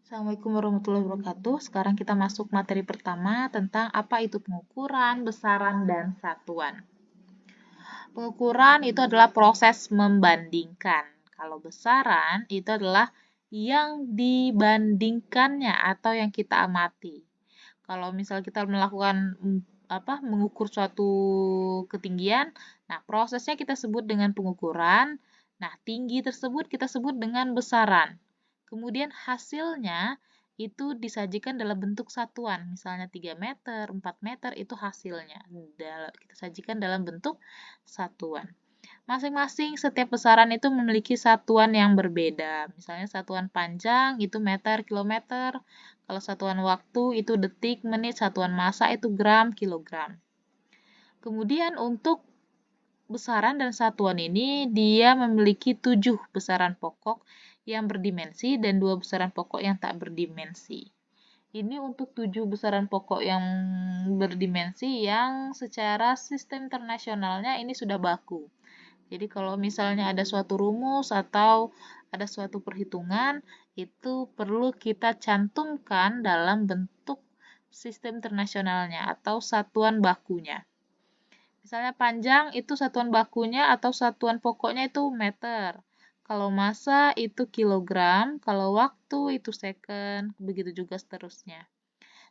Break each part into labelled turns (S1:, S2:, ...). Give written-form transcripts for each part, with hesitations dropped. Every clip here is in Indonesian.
S1: Assalamualaikum warahmatullahi wabarakatuh. Sekarang kita masuk materi pertama tentang apa itu pengukuran, besaran, dan satuan. Pengukuran itu adalah proses membandingkan. Kalau besaran itu adalah yang dibandingkannya atau yang kita amati. Kalau misal kita melakukan mengukur suatu ketinggian, nah prosesnya kita sebut dengan pengukuran. Nah, tinggi tersebut kita sebut dengan besaran. Kemudian hasilnya itu disajikan dalam bentuk satuan, misalnya 3 meter, 4 meter itu hasilnya. Kita sajikan dalam bentuk satuan. Masing-masing setiap besaran itu memiliki satuan yang berbeda. Misalnya satuan panjang itu meter, kilometer. Kalau satuan waktu itu detik, menit, satuan massa itu gram, kilogram. Kemudian untuk besaran dan satuan ini dia memiliki 7 besaran pokok yang berdimensi dan 2 besaran pokok yang tak berdimensi. Ini untuk 7 besaran pokok yang berdimensi yang secara sistem internasionalnya ini sudah baku. Jadi kalau misalnya ada suatu rumus atau ada suatu perhitungan, itu perlu kita cantumkan dalam bentuk sistem internasionalnya atau satuan bakunya. Misalnya panjang itu satuan bakunya atau satuan pokoknya itu meter. Kalau massa itu kilogram, kalau waktu itu second, begitu juga seterusnya.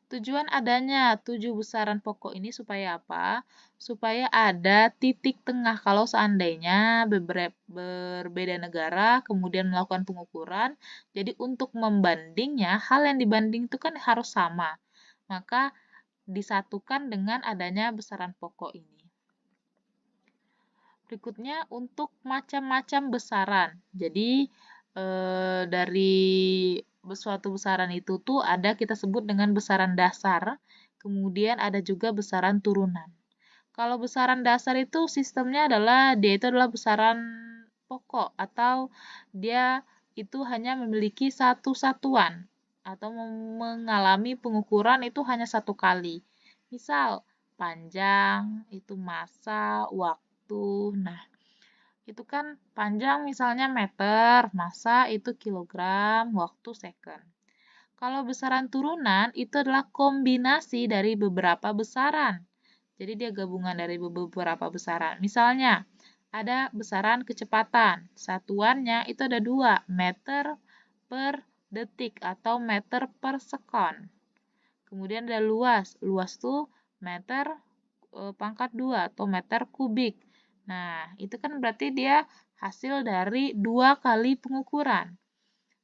S1: Tujuan adanya 7 besaran pokok ini supaya apa? Supaya ada titik tengah kalau seandainya berbeda negara kemudian melakukan pengukuran. Jadi untuk membandingnya, hal yang dibanding itu kan harus sama. Maka disatukan dengan adanya besaran pokok ini. Berikutnya untuk macam-macam besaran. Jadi dari suatu besaran itu tuh ada kita sebut dengan besaran dasar, kemudian ada juga besaran turunan. Kalau besaran dasar itu sistemnya adalah dia itu adalah besaran pokok atau dia itu hanya memiliki satu satuan atau mengalami pengukuran itu hanya satu kali. Misal panjang itu massa, waktu. Nah, itu kan panjang misalnya meter, massa itu kilogram, waktu second. Kalau besaran turunan itu adalah kombinasi dari beberapa besaran. Jadi dia gabungan dari beberapa besaran. Misalnya, ada besaran kecepatan. Satuannya itu ada 2, meter per detik atau meter per sekon. Kemudian ada luas. Luas tuh meter pangkat 2 atau meter kubik. Nah, itu kan berarti dia hasil dari 2 kali pengukuran.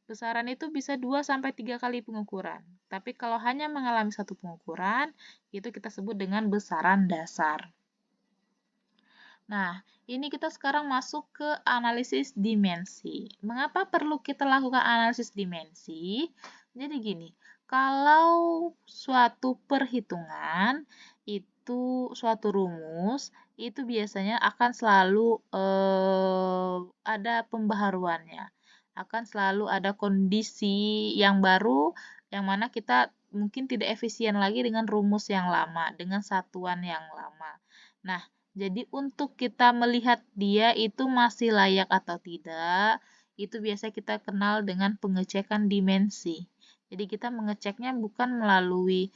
S1: Besaran itu bisa 2 sampai 3 kali pengukuran. Tapi kalau hanya mengalami satu pengukuran, itu kita sebut dengan besaran dasar. Nah, ini kita sekarang masuk ke analisis dimensi. Mengapa perlu kita lakukan analisis dimensi? Jadi gini, kalau suatu perhitungan itu suatu rumus itu biasanya akan selalu ada pembaharuannya. Akan selalu ada kondisi yang baru yang mana kita mungkin tidak efisien lagi dengan rumus yang lama, dengan satuan yang lama. Nah, jadi untuk kita melihat dia itu masih layak atau tidak, itu biasa kita kenal dengan pengecekan dimensi. Jadi kita mengeceknya bukan melalui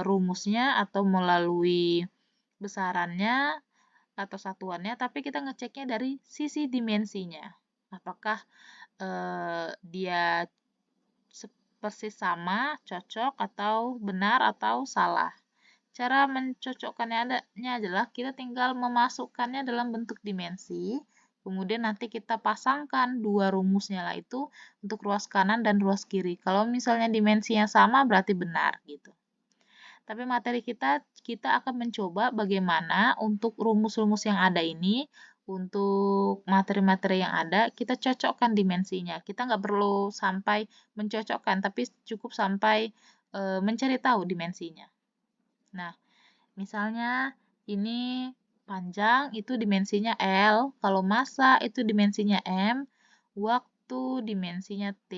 S1: rumusnya atau melalui besarannya atau satuannya, tapi kita ngeceknya dari sisi dimensinya. Apakah dia persis sama, cocok, atau benar, atau salah. Cara mencocokkannya adalah kita tinggal memasukkannya dalam bentuk dimensi, kemudian nanti kita pasangkan dua rumusnya lah itu untuk ruas kanan dan ruas kiri. Kalau misalnya dimensinya sama berarti benar gitu. Tapi materi kita akan mencoba bagaimana untuk rumus-rumus yang ada ini, untuk materi-materi yang ada, kita cocokkan dimensinya. Kita nggak perlu sampai mencocokkan, tapi cukup sampai mencari tahu dimensinya. Nah, misalnya ini panjang itu dimensinya L, kalau massa itu dimensinya M, waktu dimensinya T,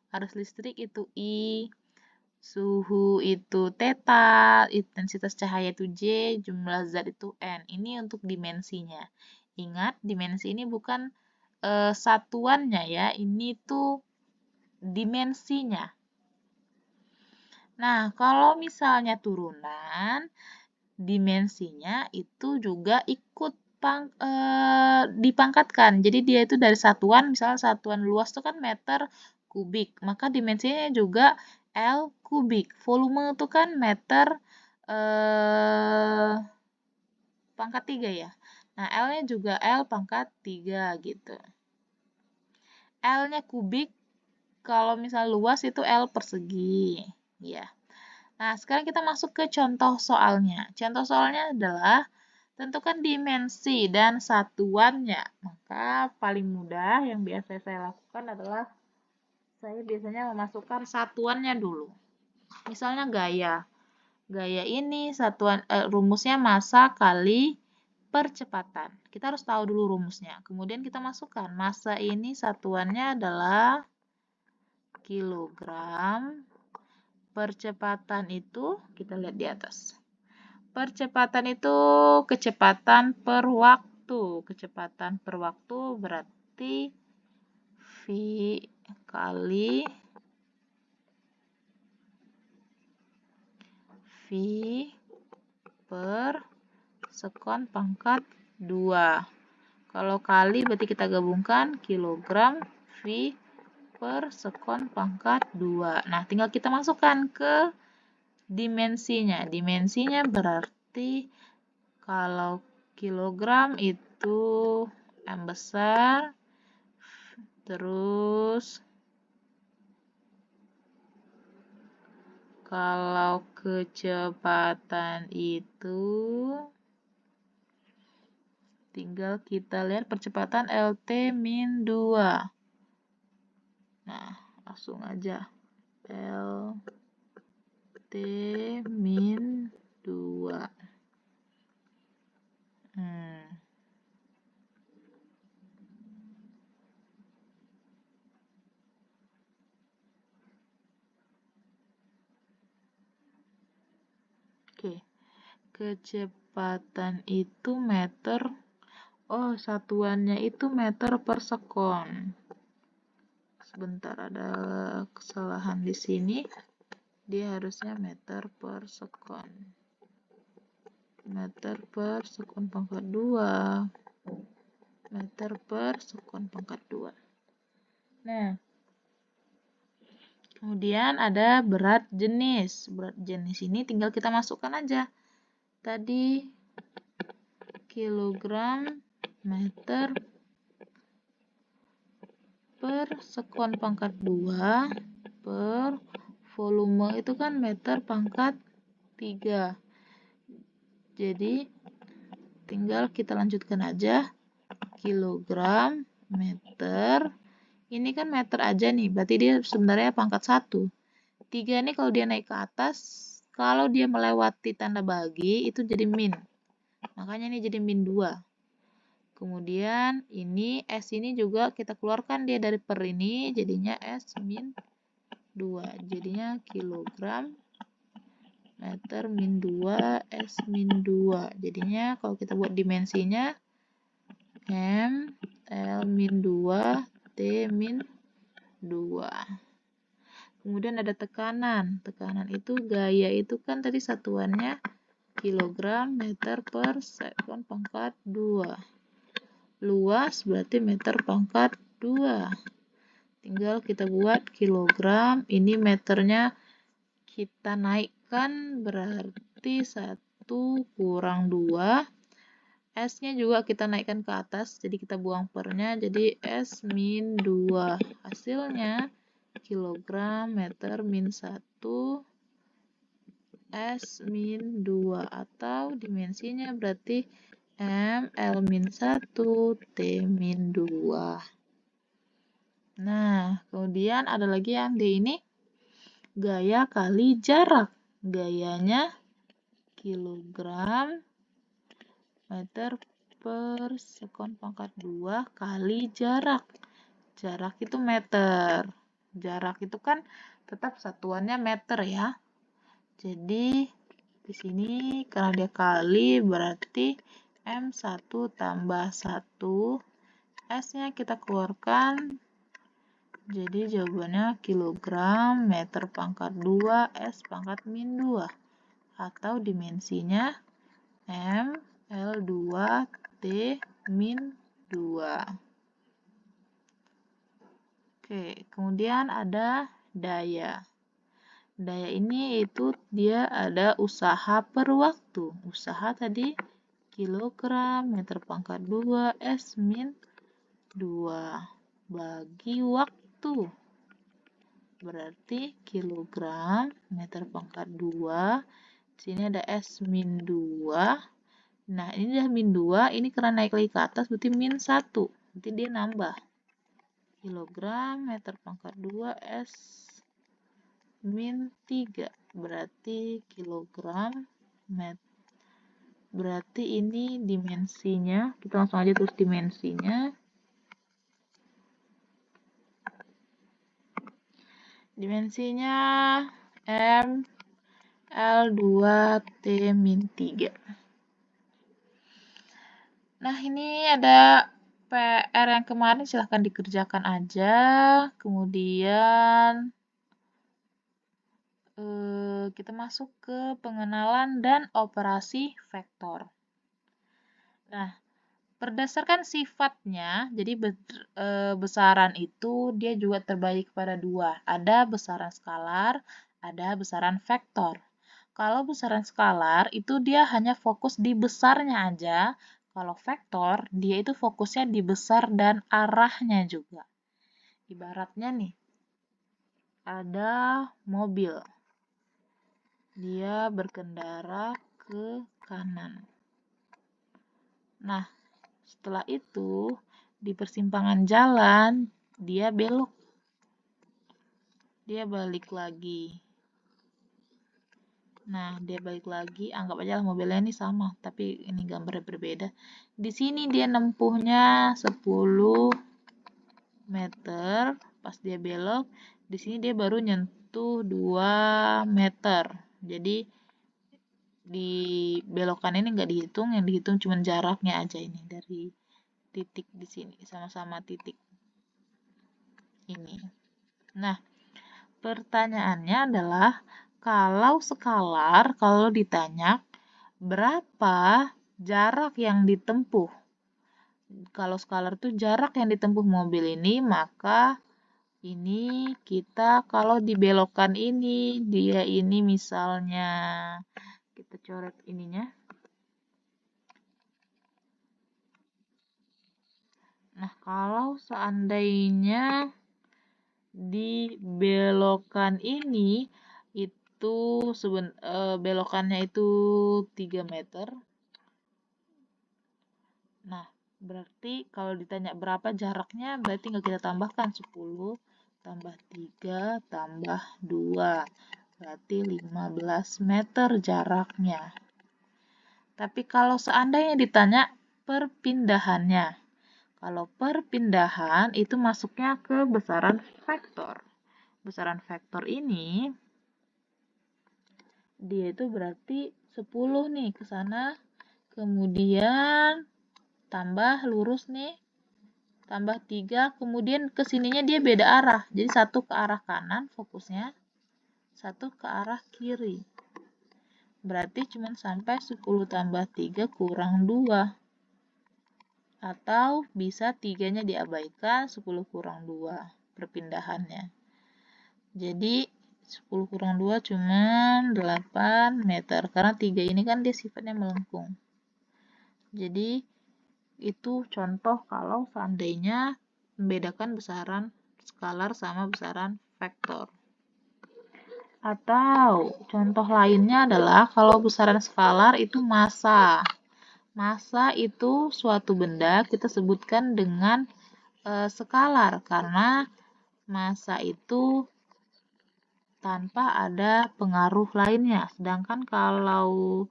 S1: arus listrik itu I, suhu itu theta, intensitas cahaya itu J, jumlah zat itu N. Ini untuk dimensinya. Ingat, dimensi ini bukan satuannya ya, ini tuh dimensinya. Nah, kalau misalnya turunan, dimensinya itu juga ikut dipangkatkan. Jadi dia itu dari satuan, misalnya satuan luas itu kan meter kubik, maka dimensinya juga L kubik. Volume itu kan meter pangkat 3 ya. Nah, L-nya juga L pangkat 3 gitu. L-nya kubik, kalau misal luas itu L persegi. Ya. Nah, sekarang kita masuk ke contoh soalnya. Contoh soalnya adalah tentukan dimensi dan satuannya. Maka paling mudah yang biasa saya lakukan adalah saya biasanya memasukkan satuannya dulu. Misalnya gaya. Gaya ini rumusnya massa kali percepatan. Kita harus tahu dulu rumusnya. Kemudian kita masukkan. Massa ini satuannya adalah kilogram. Percepatan itu, kita lihat di atas. Percepatan itu kecepatan per waktu. Kecepatan per waktu berarti V kali V per sekon pangkat 2. Kalau kali berarti kita gabungkan kilogram V per sekon pangkat 2. Nah, tinggal kita masukkan ke dimensinya. Dimensinya berarti kalau kilogram itu M besar, terus kalau kecepatan itu tinggal kita lihat percepatan LT min 2. Nah, langsung aja. LT min 2. Oke. Kecepatan itu meter. Oh, satuannya itu meter per sekon. Sebentar, ada kesalahan di sini. Dia harusnya meter per sekon. Meter per sekon pangkat 2. Meter per sekon pangkat 2. Nah, kemudian ada berat jenis. Berat jenis ini tinggal kita masukkan aja. Tadi kilogram meter per sekon pangkat 2 per volume itu kan meter pangkat 3. Jadi tinggal kita lanjutkan aja. Kilogram meter. Ini kan meter aja nih, berarti dia sebenarnya pangkat 1. 3 ini kalau dia naik ke atas, kalau dia melewati tanda bagi, itu jadi min. Makanya ini jadi min 2. Kemudian ini S ini juga kita keluarkan dia dari per ini, jadinya S min 2. Jadinya kilogram meter min 2 S min 2. Jadinya kalau kita buat dimensinya M L min 2 T min 2. Kemudian ada tekanan. Tekanan itu gaya itu kan tadi satuannya kilogram meter per sekon pangkat 2. Luas berarti meter pangkat 2. Tinggal kita buat kilogram. Ini meternya kita naikkan berarti 1 kurang 2. S-nya juga kita naikkan ke atas. Jadi kita buang pernya. Jadi S min 2. Hasilnya kilogram meter min 1 S min 2. Atau dimensinya berarti M L min 1 T min 2. Nah, kemudian ada lagi yang di ini gaya kali jarak. Gayanya kilogram meter per sekon pangkat 2 kali jarak. Jarak itu meter. Jarak itu kan tetap satuannya meter ya. Jadi di sini karena dia kali berarti M1 tambah 1. S-nya kita keluarkan Jadi jawabannya kilogram meter pangkat 2 S pangkat min 2. Atau dimensinya M L2 T min 2. Oke, kemudian ada daya. Daya ini itu dia ada usaha per waktu. Usaha tadi kilogram meter pangkat 2 S min 2 bagi waktu. Berarti kilogram meter pangkat 2. Sini ada S min 2. Nah, ini udah min 2. Ini karena naik lagi ke atas berarti min 1. Berarti dia nambah. Kilogram meter pangkat 2 S min 3. Berarti kilogram meter. Berarti ini dimensinya. Kita langsung aja tulis dimensinya. Dimensinya M L2 T min 3. Nah, ini ada PR yang kemarin, silahkan dikerjakan aja. Kemudian kita masuk ke pengenalan dan operasi vektor. Nah, berdasarkan sifatnya, jadi besaran itu dia juga terbagi kepada dua. Ada besaran skalar, ada besaran vektor. Kalau besaran skalar itu dia hanya fokus di besarnya aja. Kalau vektor, dia itu fokusnya di besar dan arahnya juga. Ibaratnya nih, ada mobil. Dia berkendara ke kanan. Nah, setelah itu, di persimpangan jalan, dia belok. Dia balik lagi. Nah, dia balik lagi, anggap aja mobilnya ini sama, tapi ini gambarnya berbeda. Di sini dia nempuhnya 10 meter, pas dia belok, di sini dia baru nyentuh 2 meter. Jadi, di belokan ini nggak dihitung, yang dihitung cuma jaraknya aja ini dari titik di sini, sama-sama titik ini. Nah, pertanyaannya adalah, kalau skalar, kalau ditanya berapa jarak yang ditempuh. Kalau skalar itu jarak yang ditempuh mobil ini, maka ini kita kalau dibelokkan ini, dia ini misalnya, kita coret ininya. Nah, kalau seandainya dibelokan ini, itu belokannya itu 3 meter. Nah, berarti kalau ditanya berapa jaraknya, berarti nggak kita tambahkan 10 tambah 3 tambah 2. Berarti 15 meter jaraknya. Tapi kalau seandainya ditanya perpindahannya. Kalau perpindahan itu masuknya ke besaran vektor. Besaran vektor ini dia itu berarti 10 nih ke sana, kemudian tambah lurus nih, tambah 3, kemudian ke sininya dia beda arah. Jadi satu ke arah kanan fokusnya, satu ke arah kiri. Berarti cuma sampai 10 tambah 3 kurang 2. Atau bisa 3-nya diabaikan, 10 kurang 2 perpindahannya. Jadi 10 kurang 2 cuma 8 meter. Karena 3 ini kan dia sifatnya melengkung. Jadi itu contoh kalau seandainya membedakan besaran skalar sama besaran vektor. Atau contoh lainnya adalah kalau besaran skalar itu massa. Massa itu suatu benda kita sebutkan dengan skalar karena massa itu tanpa ada pengaruh lainnya. Sedangkan kalau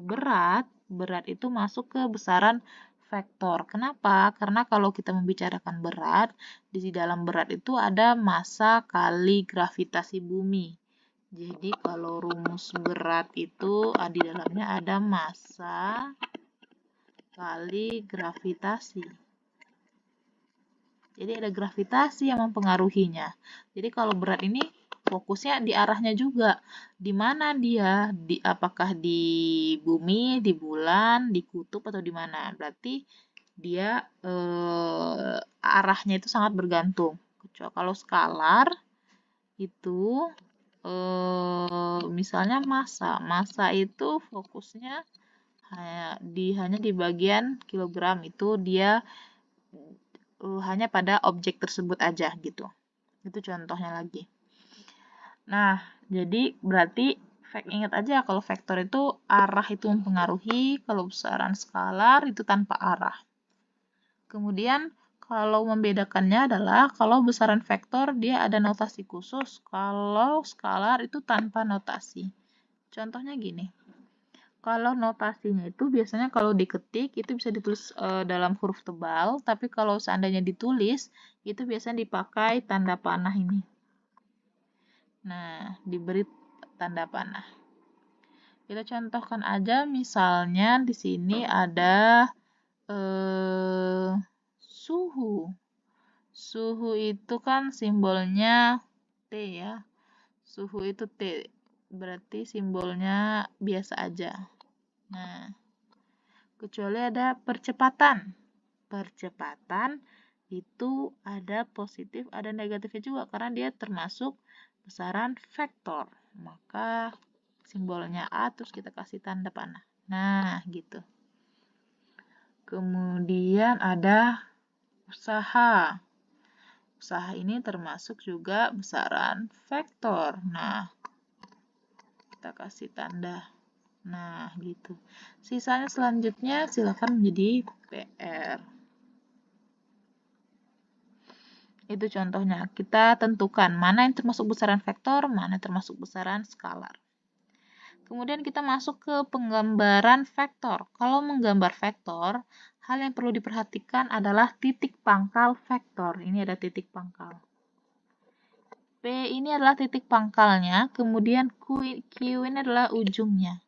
S1: berat itu masuk ke besaran vektor. Kenapa? Karena kalau kita membicarakan berat, di dalam berat itu ada massa kali gravitasi bumi. Jadi kalau rumus berat itu di dalamnya ada massa kali gravitasi. Jadi ada gravitasi yang mempengaruhinya. Jadi kalau berat ini fokusnya di arahnya juga. Di mana dia? Apakah di bumi, di bulan, di kutub atau di mana? Berarti dia arahnya itu sangat bergantung. Kalau skalar itu misalnya massa itu fokusnya hanya di bagian kilogram, itu dia hanya pada objek tersebut aja gitu. Itu contohnya lagi. Nah, jadi berarti ingat aja kalau vektor itu arah itu mempengaruhi, kalau besaran skalar itu tanpa arah. Kemudian kalau membedakannya adalah kalau besaran vektor dia ada notasi khusus, kalau skalar itu tanpa notasi. Contohnya gini. Kalau notasinya itu biasanya kalau diketik itu bisa ditulis dalam huruf tebal, tapi kalau seandainya ditulis itu biasanya dipakai tanda panah ini. Nah, diberi tanda panah. Kita contohkan aja, misalnya di sini ada suhu. Suhu itu kan simbolnya T ya. Suhu itu T, berarti simbolnya biasa aja. Nah, kecuali ada percepatan. Percepatan itu ada positif, ada negatifnya juga karena dia termasuk besaran vektor. Maka simbolnya A terus kita kasih tanda panah. Nah, gitu. Kemudian ada usaha. Usaha ini termasuk juga besaran vektor. Nah, kita kasih tanda. Nah, gitu. Sisanya selanjutnya silakan menjadi PR. Itu contohnya. Kita tentukan mana yang termasuk besaran vektor, mana yang termasuk besaran skalar. Kemudian kita masuk ke penggambaran vektor. Kalau menggambar vektor, hal yang perlu diperhatikan adalah titik pangkal vektor. Ini ada titik pangkal. P ini adalah titik pangkalnya, kemudian Q ini adalah ujungnya.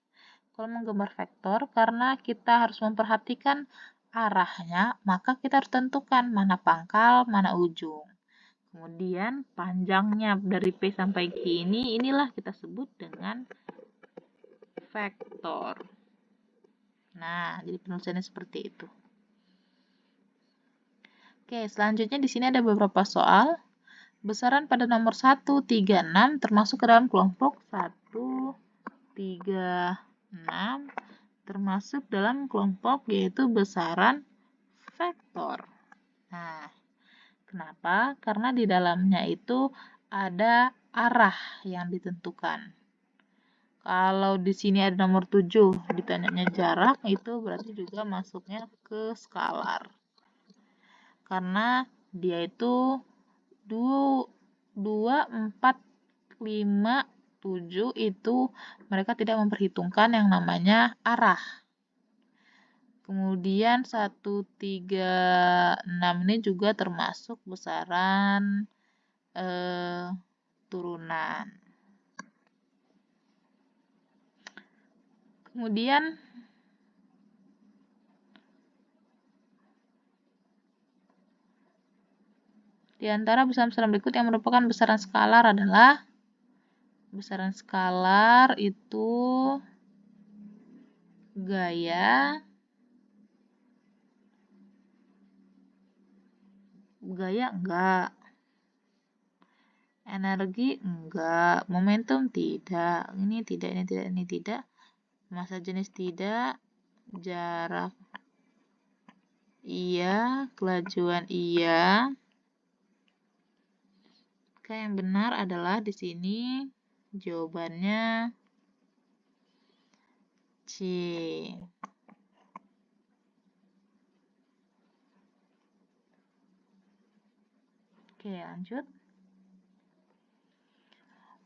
S1: Kalau menggambar vektor, karena kita harus memperhatikan arahnya, maka kita harus tentukan mana pangkal, mana ujung. Kemudian panjangnya dari P sampai Q inilah kita sebut dengan vektor. Nah, jadi penulisannya seperti itu. Oke, selanjutnya di sini ada beberapa soal. Besaran pada nomor 1, 3, 6 termasuk ke dalam kelompok 1, 3, 6 termasuk dalam kelompok yaitu besaran vektor. Nah, kenapa? Karena di dalamnya itu ada arah yang ditentukan. Kalau di sini ada nomor 7, ditanyanya jarak, itu berarti juga masuknya ke skalar. Karena dia itu 2, 4, 5, 7 itu mereka tidak memperhitungkan yang namanya arah. Kemudian 1, 3, 6 ini juga termasuk besaran turunan. Kemudian di antara besaran-besaran berikut yang merupakan besaran skalar adalah besaran skalar itu gaya enggak, energi enggak, momentum tidak, ini tidak, massa jenis tidak, jarak iya, kelajuan iya. Maka yang benar adalah di sini jawabannya C. Oke, lanjut.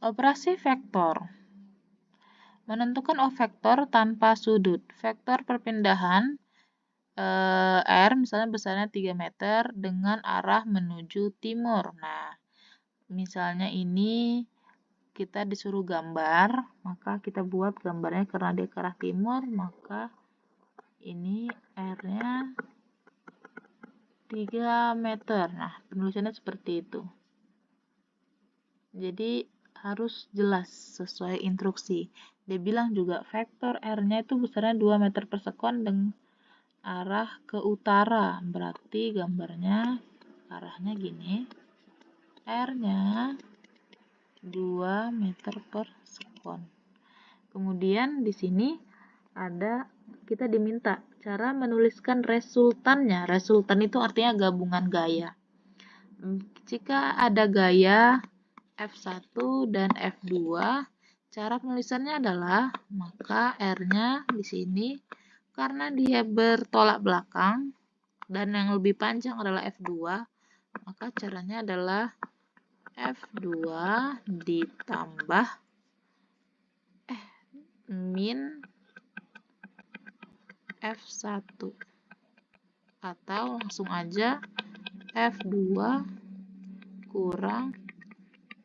S1: Operasi vektor. Menentukan vektor tanpa sudut. Vektor perpindahan R misalnya besarnya 3 meter dengan arah menuju timur. Nah, misalnya ini kita disuruh gambar, maka kita buat gambarnya karena dia ke arah timur, maka ini R-nya 3 meter. Nah, penulisannya seperti itu. Jadi harus jelas sesuai instruksi. Dia bilang juga vektor R-nya itu besarnya 2 meter per sekon dengan arah ke utara. Berarti gambarnya arahnya gini. R-nya 2 meter per sekon. Kemudian di sini ada kita diminta cara menuliskan resultannya. Resultan itu artinya gabungan gaya. Jika ada gaya F1 dan F2, cara penulisannya adalah maka R-nya di sini karena dia bertolak belakang dan yang lebih panjang adalah F2, maka caranya adalah F2 ditambah min F1 atau langsung aja F2 kurang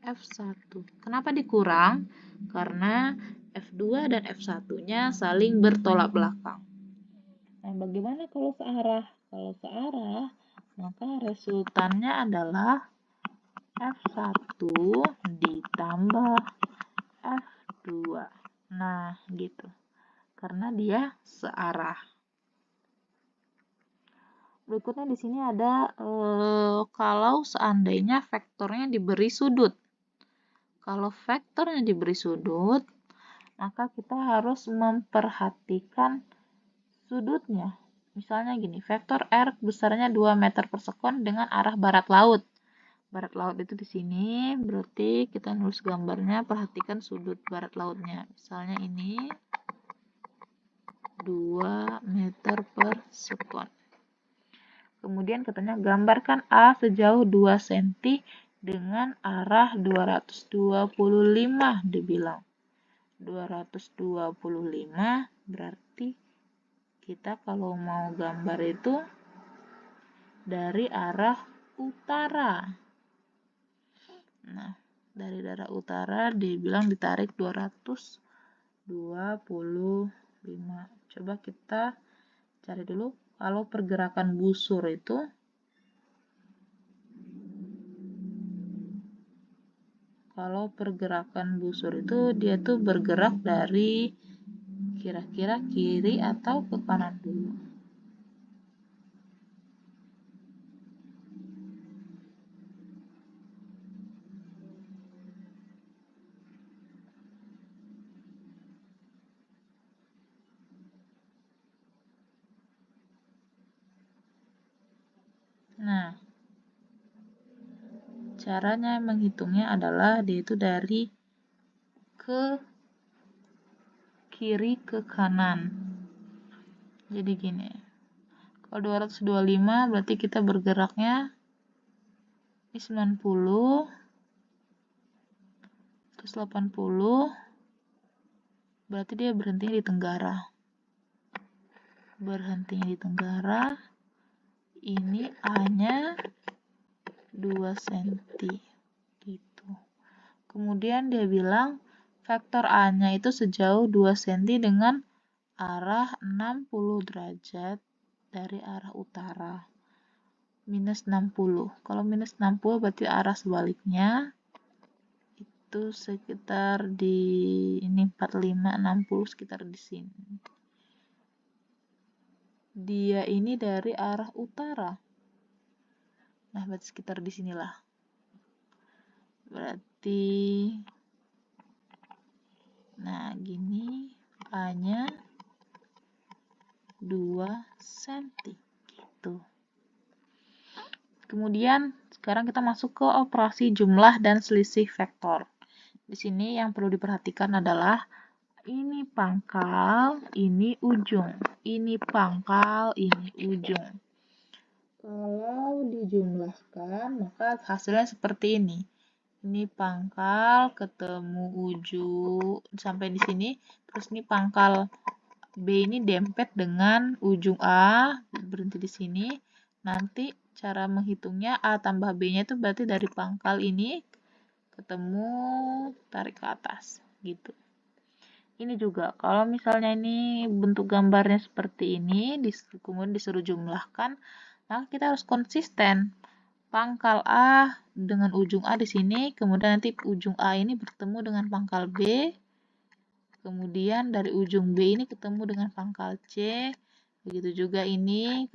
S1: F1. Kenapa dikurang? Karena F2 dan F1-nya saling bertolak belakang. Nah, bagaimana kalau searah? Kalau searah, maka resultannya adalah F1 ditambah F2. Nah, gitu. Karena dia searah. Berikutnya di sini ada kalau seandainya vektornya diberi sudut. Kalau vektornya diberi sudut, maka kita harus memperhatikan sudutnya. Misalnya gini, vektor R besarnya 2 meter per sekon dengan arah barat laut. Barat laut itu di sini, berarti kita nulis gambarnya, perhatikan sudut barat lautnya. Misalnya ini 2 meter per sekon. Kemudian katanya gambarkan A sejauh 2 cm dengan arah 225 dibilang. 225 berarti kita kalau mau gambar itu dari arah utara. Nah, dari arah utara dibilang ditarik 225. Coba kita cari dulu. Kalau pergerakan busur itu dia tuh bergerak dari kira-kira kiri atau ke kanan dulu. Nah, caranya menghitungnya adalah dia itu dari ke kiri ke kanan. Jadi gini. Kalau 225 berarti kita bergeraknya ini 90 terus 80 berarti dia berhentinya di tenggara. Berhentinya di tenggara. Ini A-nya 2 cm gitu. Kemudian dia bilang vektor A-nya itu sejauh 2 cm dengan arah 60 derajat dari arah utara. Minus 60. Kalau minus 60 berarti arah sebaliknya itu sekitar di ini 45 60 sekitar di sini. Dia ini dari arah utara. Nah, berarti sekitar di sinilah. Berarti nah, gini A-nya 2 cm gitu. Kemudian sekarang kita masuk ke operasi jumlah dan selisih vektor. Di sini yang perlu diperhatikan adalah ini pangkal, ini ujung. Ini pangkal, ini ujung. Kalau dijumlahkan, maka hasilnya seperti ini. Ini pangkal ketemu ujung sampai di sini. Terus ini pangkal B ini dempet dengan ujung A, berhenti di sini. Nanti cara menghitungnya A tambah B-nya itu berarti dari pangkal ini ketemu tarik ke atas gitu. Ini juga kalau misalnya ini bentuk gambarnya seperti ini kemudian disuruh jumlahkan, Maka kita harus konsisten. Pangkal A dengan ujung A di sini, kemudian nanti ujung A ini bertemu dengan pangkal B, kemudian dari ujung B ini ketemu dengan pangkal C, begitu juga ini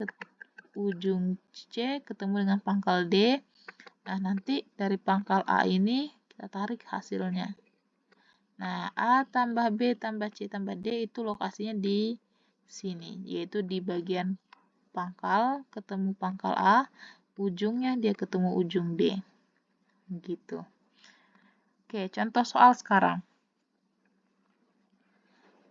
S1: ujung C ketemu dengan pangkal D. Nah, nanti dari pangkal A ini kita tarik hasilnya. Nah, A tambah B tambah C tambah D itu lokasinya di sini, yaitu di bagian pangkal ketemu pangkal A, ujungnya dia ketemu ujung D. Gitu. Oke, contoh soal sekarang.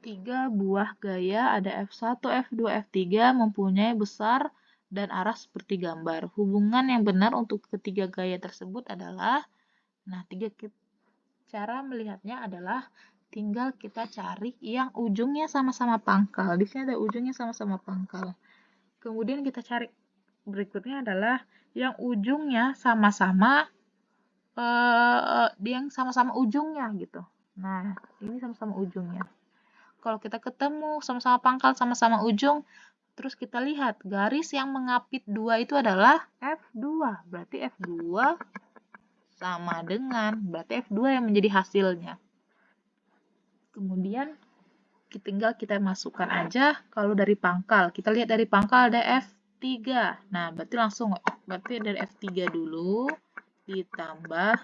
S1: 3 buah gaya ada F1, F2, F3 mempunyai besar dan arah seperti gambar. Hubungan yang benar untuk ketiga gaya tersebut adalah, nah, cara melihatnya adalah tinggal kita cari yang ujungnya sama-sama pangkal. Di sini ada ujungnya sama-sama pangkal. Kemudian kita cari berikutnya adalah yang ujungnya sama-sama ujungnya gitu. Nah, ini sama-sama ujungnya. Kalau kita ketemu sama-sama pangkal, sama-sama ujung, terus kita lihat garis yang mengapit dua itu adalah F2. Berarti F2 sama dengan, berarti F2 yang menjadi hasilnya. Kemudian tinggal kita masukkan aja kalau dari pangkal. Kita lihat dari pangkal ada F3. Nah, berarti dari F3 dulu ditambah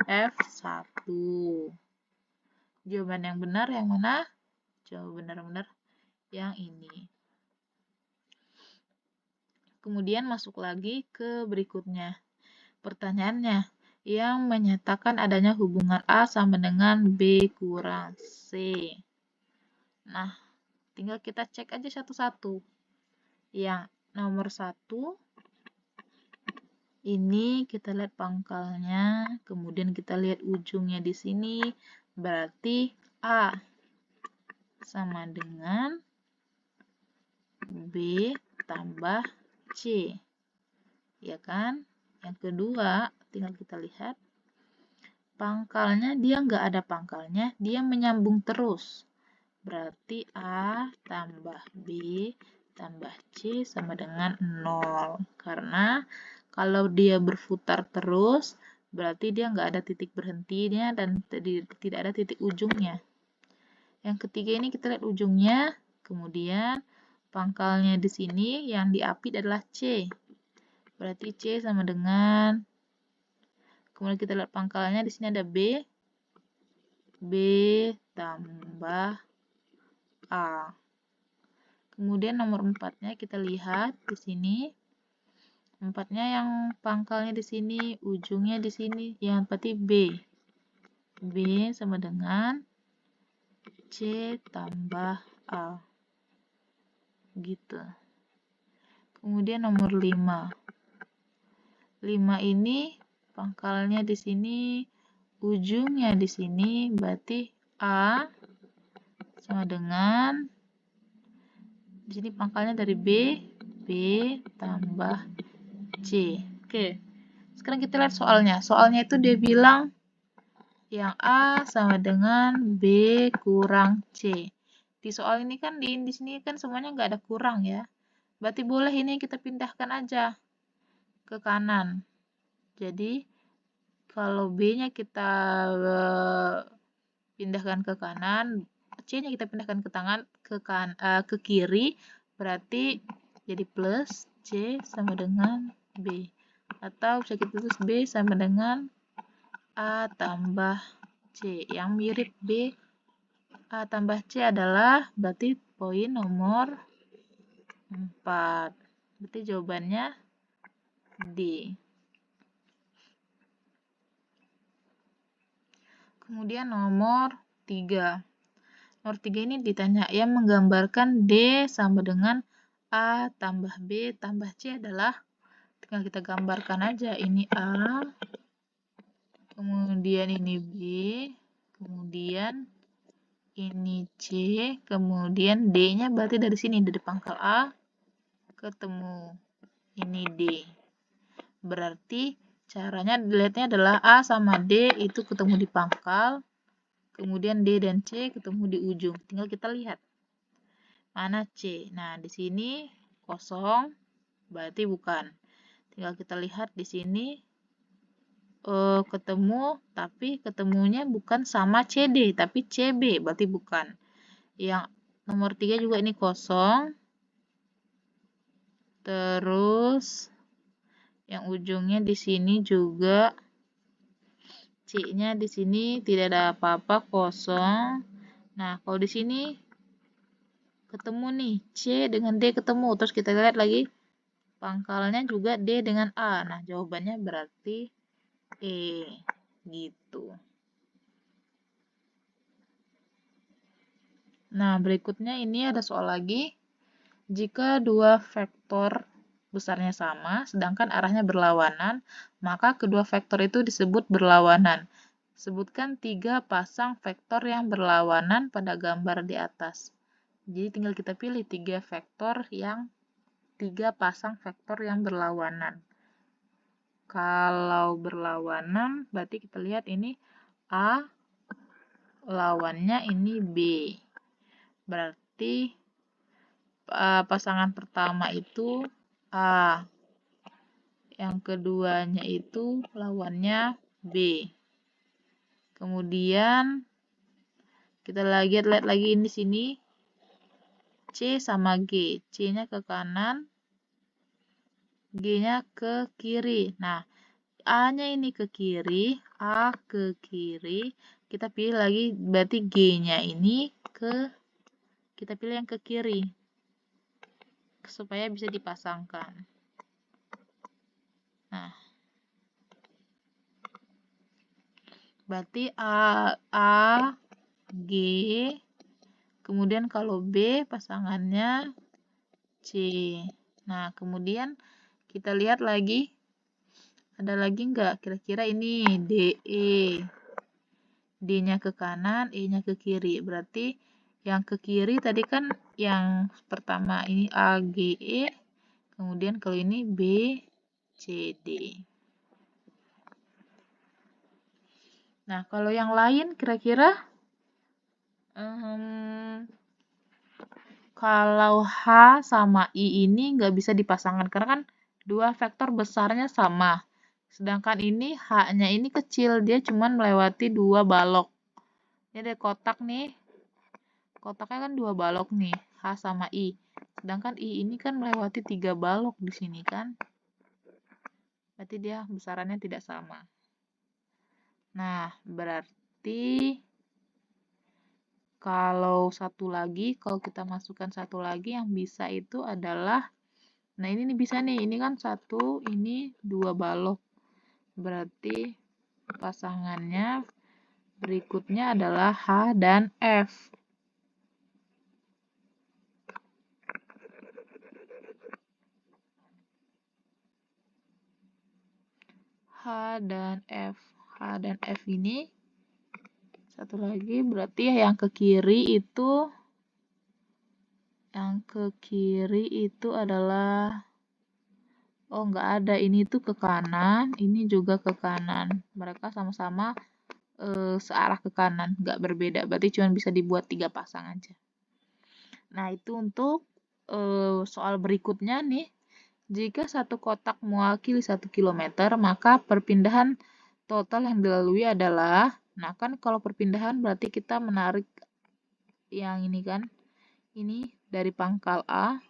S1: F1. Jawaban yang benar yang mana? Jawaban benar yang ini. Kemudian masuk lagi ke berikutnya. Pertanyaannya, yang menyatakan adanya hubungan A sama dengan B kurang C. Nah, tinggal kita cek aja satu-satu. Yang nomor 1, ini kita lihat pangkalnya, kemudian kita lihat ujungnya di sini, berarti A sama dengan B tambah C. Ya kan? Yang kedua, tinggal kita lihat. Pangkalnya dia nggak ada pangkalnya, dia menyambung terus. Berarti A tambah B tambah C sama dengan 0. Karena kalau dia berputar terus, berarti dia nggak ada titik berhentinya dan tidak ada titik ujungnya. Yang ketiga ini kita lihat ujungnya, kemudian pangkalnya di sini yang diapit adalah C. Berarti C sama dengan, kemudian kita lihat pangkalnya di sini ada B. B tambah A. Kemudian nomor 4-nya kita lihat di sini. 4-nya yang pangkalnya di sini, ujungnya di sini, yang berarti B. B sama dengan C tambah A. Gitu. Kemudian nomor 5. 5 ini pangkalnya di sini, ujungnya di sini, berarti A sama dengan, di sini pangkalnya dari B tambah C. Oke. Sekarang kita lihat soalnya. Soalnya itu dia bilang yang A sama dengan B kurang C. Di soal ini kan di sini kan semuanya nggak ada kurang ya. Berarti boleh ini kita pindahkan aja ke kanan. Jadi kalau B-nya kita pindahkan ke kanan, C-nya kita pindahkan ke kiri, berarti jadi plus C sama dengan B. Atau bisa kita tulis B sama dengan A tambah C. Yang mirip B, A tambah C adalah berarti poin nomor 4. Berarti jawabannya D. Kemudian nomor 3. Nomor 3 ini ditanya yang menggambarkan D sama dengan A tambah B tambah C adalah, tinggal kita gambarkan aja, ini A, kemudian ini B, kemudian ini C, kemudian D-nya berarti dari sini, dari pangkal A ketemu ini D. Berarti caranya dilihatnya adalah A sama D itu ketemu di pangkal, kemudian D dan C ketemu di ujung. Tinggal kita lihat mana C. Nah, di sini kosong, berarti bukan. Tinggal kita lihat di sini ketemu, tapi ketemunya bukan sama CD, tapi CB, berarti bukan. Yang nomor 3 juga ini kosong. Terus yang ujungnya di sini juga C-nya di sini tidak ada apa-apa, kosong. Nah, kalau di sini ketemu nih, C dengan D ketemu. Terus kita lihat lagi, pangkalnya juga D dengan A. Nah, jawabannya berarti E. Gitu. Nah, berikutnya ini ada soal lagi. Jika dua vektor besarnya sama, sedangkan arahnya berlawanan, maka kedua vektor itu disebut berlawanan. Sebutkan 3 pasang vektor yang berlawanan pada gambar di atas. Jadi tinggal kita pilih 3 pasang vektor yang berlawanan. Kalau berlawanan, berarti kita lihat ini A, lawannya ini B. Berarti pasangan pertama itu A. Yang keduanya itu lawannya B. Kemudian kita lihat lagi di sini C sama G. C-nya ke kanan, G-nya ke kiri. Nah, A-nya ini ke kiri, A ke kiri. Kita pilih lagi, berarti G-nya ini kita pilih yang ke kiri. Supaya bisa dipasangkan. Nah, berarti A, G, kemudian kalau B pasangannya C. Nah, kemudian kita lihat lagi, ada lagi nggak? Kira-kira ini DE. D-nya ke kanan, E-nya ke kiri. Berarti yang ke kiri tadi kan yang pertama ini A, G, E. Kemudian kalau ini B, C, D. Nah, kalau yang lain kira-kira kalau H sama I ini nggak bisa dipasangkan karena kan dua vektor besarnya sama. Sedangkan ini H-nya ini kecil, dia cuma melewati 2 balok. Ini ada kotak nih. Kotaknya kan 2 balok nih, H sama I. Sedangkan I ini kan melewati 3 balok di sini kan. Berarti dia besarannya tidak sama. Nah, berarti kalau kita masukkan satu lagi yang bisa itu adalah, nah ini bisa nih, ini kan 1, ini 2 balok. Berarti pasangannya berikutnya adalah H dan F. H dan F. H dan F ini satu lagi berarti yang ke kiri adalah nggak ada, ini tuh ke kanan, ini juga ke kanan. Mereka sama-sama searah ke kanan, nggak berbeda. Berarti cuma bisa dibuat 3 pasang aja. Nah, itu untuk soal berikutnya nih. Jika satu kotak mewakili 1 km, maka perpindahan total yang dilalui adalah, nah kan kalau perpindahan berarti kita menarik yang ini kan, ini dari pangkal A,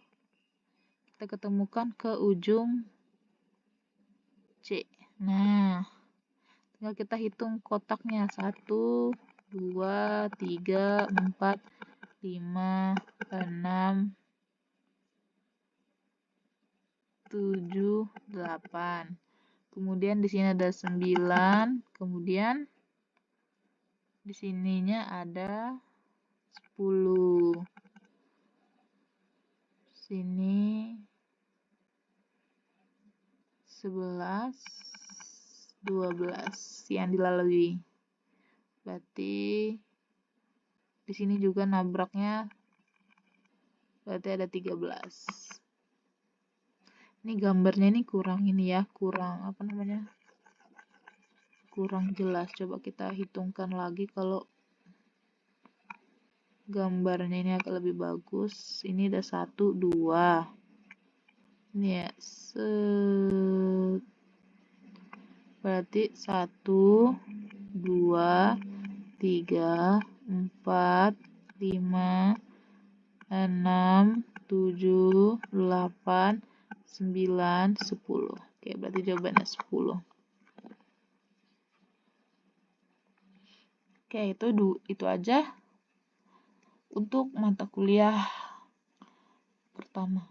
S1: kita ketemukan ke ujung C. Nah, tinggal kita hitung kotaknya. 1, 2, 3, 4, 5, 6, 7, 8. Kemudian di sini ada 9, kemudian di sininya ada 10. Sini 11, 12 yang dilalui. Berarti di sini juga nabraknya berarti ada 13. Ini gambarnya ini kurang kurang jelas. Coba kita hitungkan lagi kalau gambarnya ini agak lebih bagus. Ini ada 1, 2. Ini ya, berarti 1, 2, 3, 4, 5, 6, 7, 8, 9, 10. Oke, berarti jawabannya 10. Oke, itu aja untuk mata kuliah pertama.